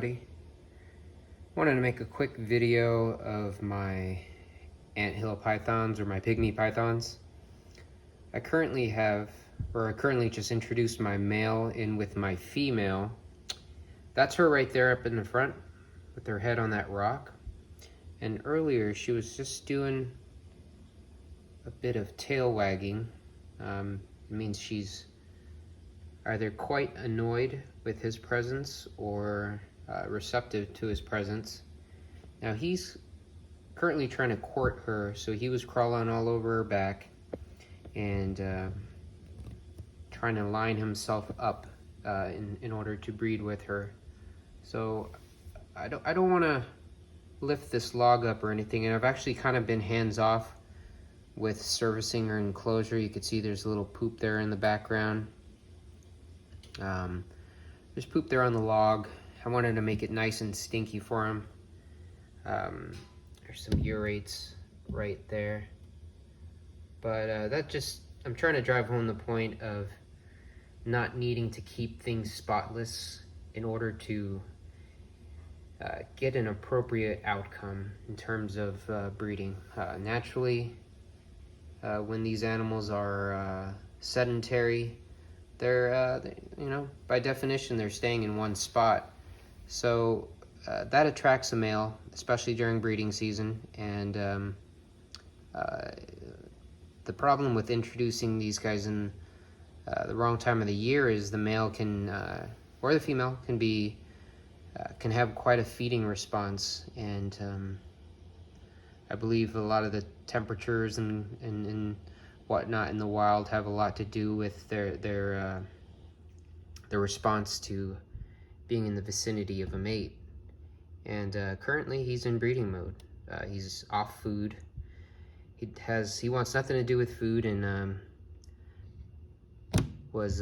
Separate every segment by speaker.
Speaker 1: everybody. Wanted to make a quick video of my Anthill pythons, or my pygmy pythons. I currently just introduced my male in with my female. That's her right there up in the front with her head on that rock. And earlier she was just doing a bit of tail wagging. It means she's either quite annoyed with his presence or receptive to his presence. Now he's currently trying to court her, so he was crawling all over her back and trying to line himself up in order to breed with her. So I don't want to lift this log up or anything, and I've actually kind of been hands off with servicing her enclosure. You can see there's a little poop there in the background. There's poop there on the log. I wanted to make it nice and stinky for him. There's some urates right there. But I'm trying to drive home the point of not needing to keep things spotless in order to get an appropriate outcome in terms of breeding. Naturally, when these animals are sedentary, they're by definition they're staying in one spot, so that attracts a male, especially during breeding season. And the problem with introducing these guys in the wrong time of the year is the male can or the female can have quite a feeding response, and I believe a lot of the temperatures and whatnot in the wild have a lot to do with their response to being in the vicinity of a mate. And currently he's in breeding mode. He's off food. He wants nothing to do with food, and was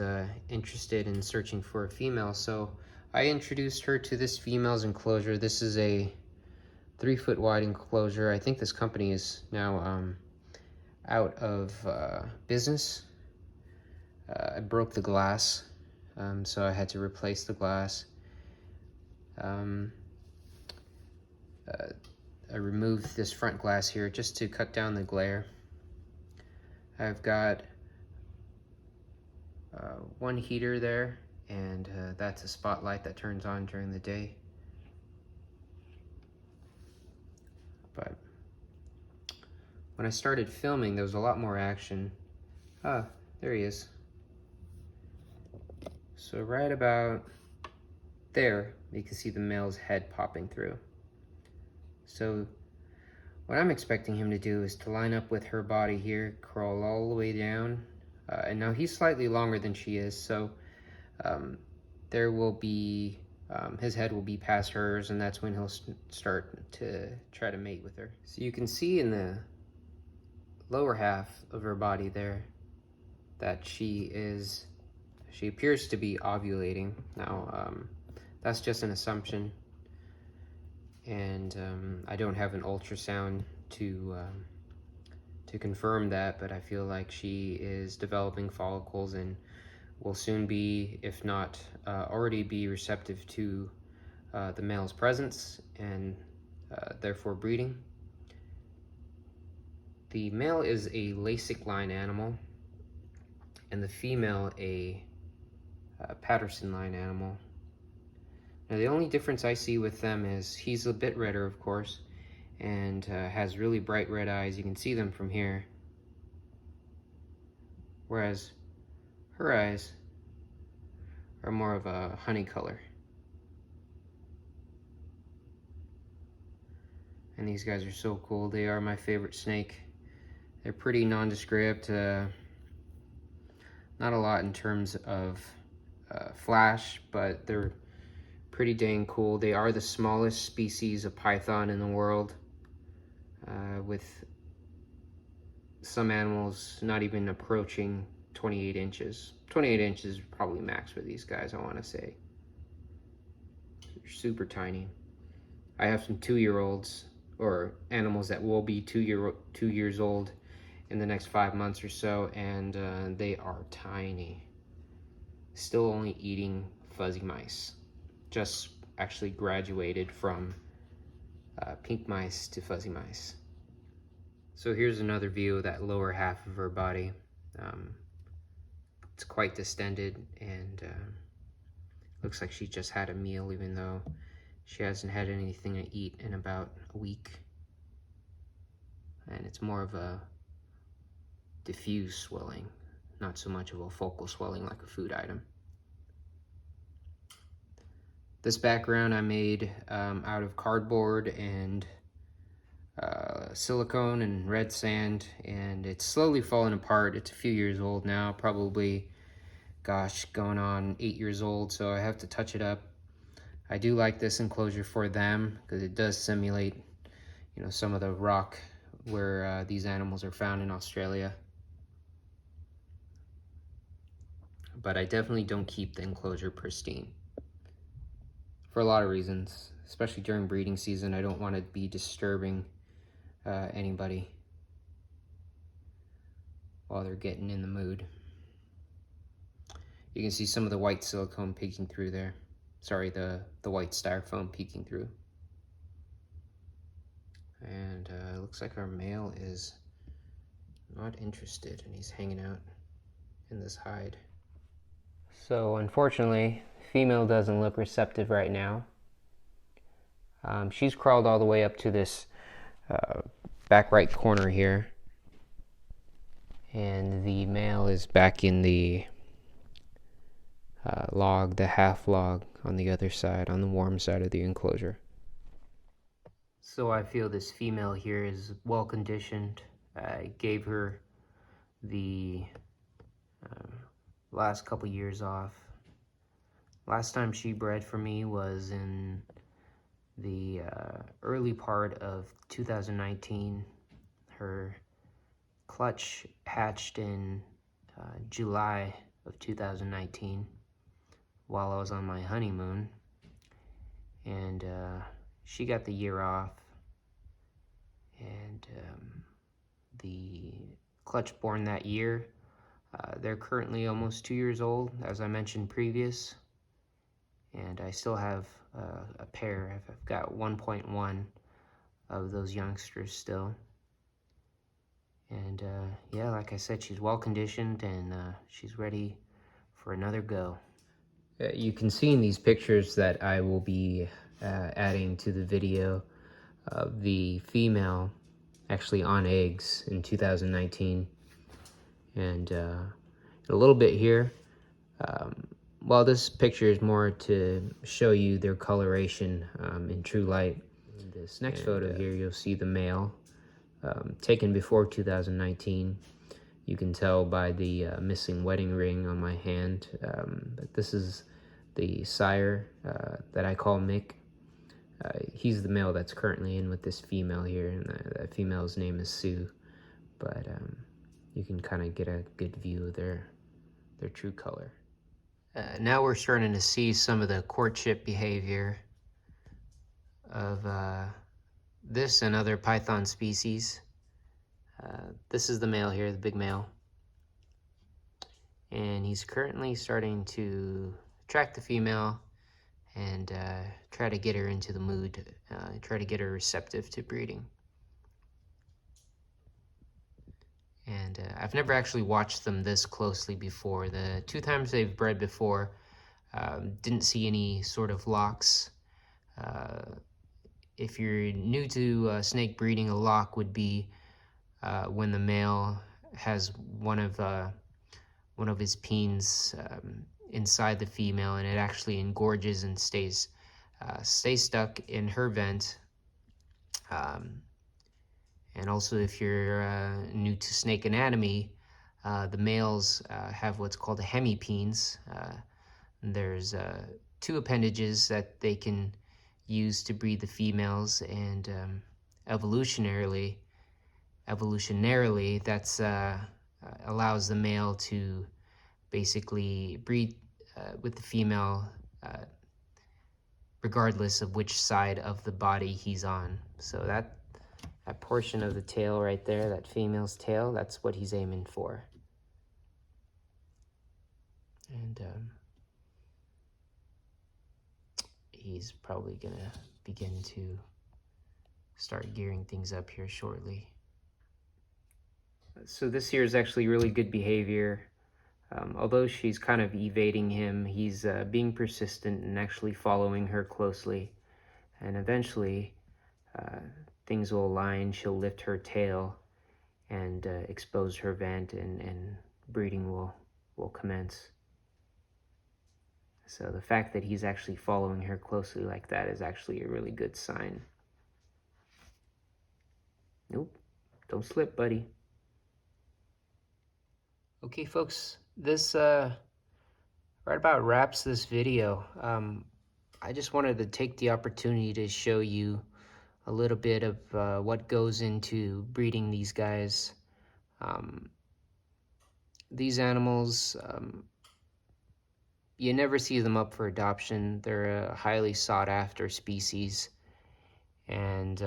Speaker 1: interested in searching for a female. So I introduced her to this female's enclosure. This is a 3-foot wide enclosure. I think this company is now out of business. I broke the glass, so I had to replace the glass. I removed this front glass here just to cut down the glare. I've got one heater there, and that's a spotlight that turns on during the day. But when I started filming, there was a lot more action. Ah, there he is. So right about there, you can see the male's head popping through. So what I'm expecting him to do is to line up with her body here, crawl all the way down. And now he's slightly longer than she is, so there will be, his head will be past hers, and that's when he'll start to try to mate with her. So you can see in the lower half of her body there that she appears to be ovulating. Now that's just an assumption, and I don't have an ultrasound to confirm that, but I feel like she is developing follicles and will soon be, if not already be, receptive to the male's presence, and therefore breeding. The male is a Lasik line animal, and the female a Patterson line animal. Now the only difference I see with them is he's a bit redder, of course, and has really bright red eyes. You can see them from here, whereas her eyes are more of a honey color. And these guys are so cool. They are my favorite snake. They're pretty nondescript, not a lot in terms of flash, but they're pretty dang cool. They are the smallest species of python in the world, with some animals not even approaching 28 inches. 28 inches is probably max for these guys, I want to say. They're super tiny. I have some 2-year-olds, or animals that will be 2 years old in the next 5 months or so, and they are tiny. Still only eating fuzzy mice. Just actually graduated from pink mice to fuzzy mice. So here's another view of that lower half of her body. It's quite distended, and looks like she just had a meal, even though she hasn't had anything to eat in about a week. And it's more of a diffuse swelling, not so much of a focal swelling like a food item. This background I made out of cardboard and silicone and red sand, and it's slowly falling apart. It's a few years old now, probably, gosh, going on 8 years old, so I have to touch it up. I do like this enclosure for them because it does simulate, you know, some of the rock where these animals are found in Australia. But I definitely don't keep the enclosure pristine for a lot of reasons, especially during breeding season. I don't want to be disturbing anybody while they're getting in the mood. You can see some of the white silicone peeking through there. Sorry, the white styrofoam peeking through. And it looks like our male is not interested, and he's hanging out in this hide. So unfortunately, female doesn't look receptive right now. She's crawled all the way up to this back right corner here, and the male is back in the log, the half log on the other side, on the warm side of the enclosure. So I feel this female here is well conditioned. I gave her the last couple years off. Last time she bred for me was in the early part of 2019. Her clutch hatched in July of 2019 while I was on my honeymoon, and she got the year off, and the clutch born that year, they're currently almost 2 years old, as I mentioned previous, and I still have a pair. I've got 1.1 of those youngsters still, and yeah, like I said, she's well conditioned, and she's ready for another go. You can see in these pictures that I will be adding to the video of the female actually on eggs in 2019, and a little bit here. Well, this picture is more to show you their coloration in true light. In this next photo here, you'll see the male taken before 2019. You can tell by the missing wedding ring on my hand. But this is the sire that I call Mick. He's the male that's currently in with this female here, and that female's name is Sue. But you can kind of get a good view of their true color. Now we're starting to see some of the courtship behavior of this and other python species. This is the male here, the big male. And he's currently starting to attract the female and try to get her into the mood, try to get her receptive to breeding. And I've never actually watched them this closely before. The 2 times they've bred before, didn't see any sort of locks. If you're new to snake breeding, a lock would be when the male has one of his peens inside the female, and it actually engorges and stays stuck in her vent. And also, if you're new to snake anatomy, the males have what's called a hemipenes. There's 2 appendages that they can use to breed the females, and evolutionarily, that's allows the male to basically breed with the female regardless of which side of the body he's on. So that portion of the tail right there, that female's tail, that's what he's aiming for. And he's probably gonna begin to start gearing things up here shortly. So this here is actually really good behavior. Although she's kind of evading him, he's being persistent and actually following her closely. And eventually, things will align. She'll lift her tail and expose her vent, and breeding will commence. So the fact that he's actually following her closely like that is actually a really good sign. Nope, don't slip, buddy. Okay, folks, this right about wraps this video. I just wanted to take the opportunity to show you a little bit of what goes into breeding these guys. These animals, you never see them up for adoption. They're a highly sought after species, and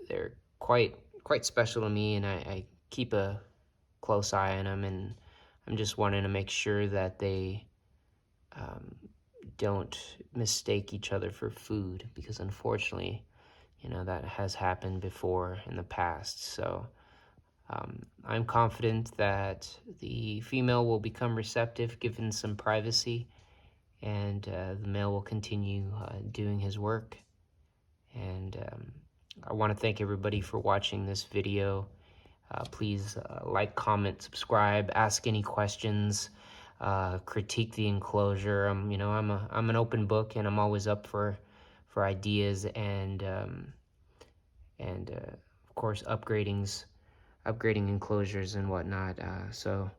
Speaker 1: they're quite special to me, and I keep a close eye on them, and I'm just wanting to make sure that they don't mistake each other for food, because unfortunately, you know, that has happened before in the past. So I'm confident that the female will become receptive given some privacy, and the male will continue doing his work. And I want to thank everybody for watching this video. Please like, comment, subscribe, ask any questions, critique the enclosure. You know, I'm an open book, and I'm always up for ideas and of course upgrading enclosures and whatnot. So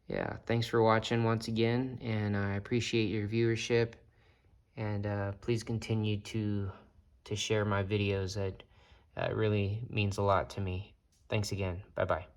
Speaker 1: yeah, thanks for watching once again, and I appreciate your viewership. And please continue to share my videos. That really means a lot to me. Thanks again. Bye-bye.